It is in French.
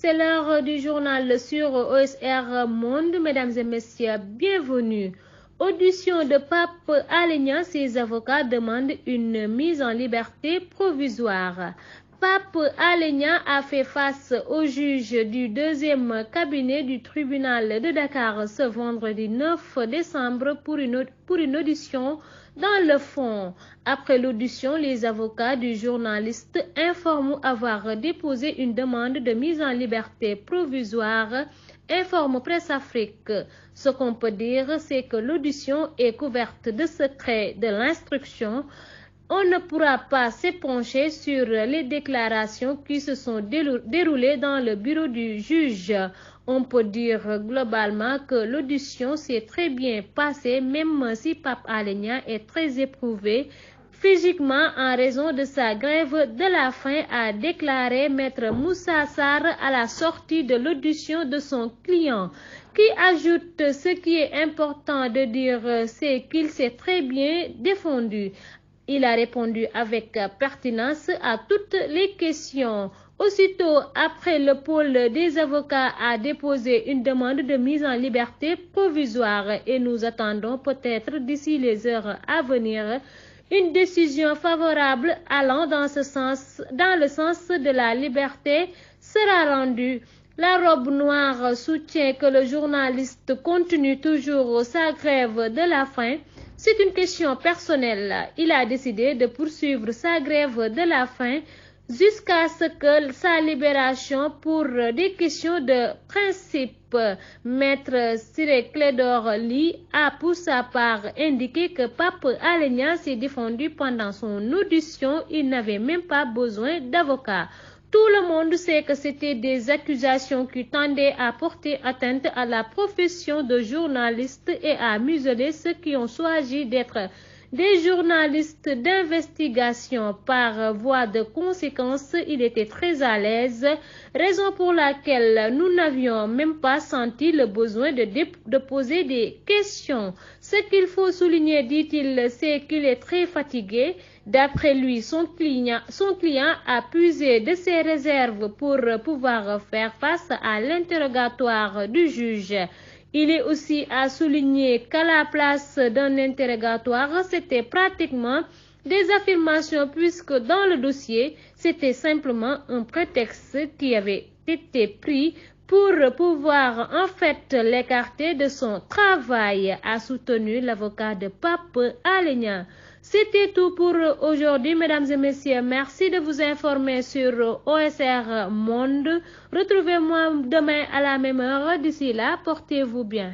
C'est l'heure du journal sur OSR Monde. Mesdames et messieurs, bienvenue. Audition de Pape Alé Niang, ses avocats demandent une mise en liberté provisoire. Pape Alé Niang a fait face au juge du deuxième cabinet du tribunal de Dakar ce vendredi 9 décembre pour une audition dans le fond. Après l'audition, les avocats du journaliste informent avoir déposé une demande de mise en liberté provisoire, informe Presse Afrique. Ce qu'on peut dire, c'est que l'audition est couverte de secret de l'instruction. On ne pourra pas s'épancher sur les déclarations qui se sont déroulées dans le bureau du juge. On peut dire globalement que l'audition s'est très bien passée, même si Pape Alé Niang est très éprouvé physiquement en raison de sa grève de la faim, a déclaré Maître Moussa Sarr à la sortie de l'audition de son client, qui ajoute: ce qui est important de dire, c'est qu'il s'est très bien défendu. Il a répondu avec pertinence à toutes les questions. Aussitôt après, le pôle des avocats a déposé une demande de mise en liberté provisoire et nous attendons peut-être d'ici les heures à venir une décision favorable allant dans le sens de la liberté sera rendue. La robe noire soutient que le journaliste continue toujours sa grève de la faim. C'est une question personnelle. Il a décidé de poursuivre sa grève de la faim jusqu'à ce que sa libération pour des questions de principe. Maître Ciré Clédor Ly a pour sa part indiqué que Pape Alé Niang s'est défendu pendant son audition. Il n'avait même pas besoin d'avocat. Tout le monde sait que c'était des accusations qui tendaient à porter atteinte à la profession de journaliste et à museler ceux qui ont choisi d'être des journalistes d'investigation. Par voie de conséquence, il était très à l'aise, raison pour laquelle nous n'avions même pas senti le besoin de poser des questions. Ce qu'il faut souligner, dit-il, c'est qu'il est très fatigué. D'après lui, son client a puisé de ses réserves pour pouvoir faire face à l'interrogatoire du juge. Il est aussi à souligner qu'à la place d'un interrogatoire, c'était pratiquement des affirmations puisque dans le dossier, c'était simplement un prétexte qui avait été pris pour pouvoir en fait l'écarter de son travail, a soutenu l'avocat de Pape Alé Niang. C'était tout pour aujourd'hui, mesdames et messieurs. Merci de vous informer sur OSR Monde. Retrouvez-moi demain à la même heure. D'ici là, portez-vous bien.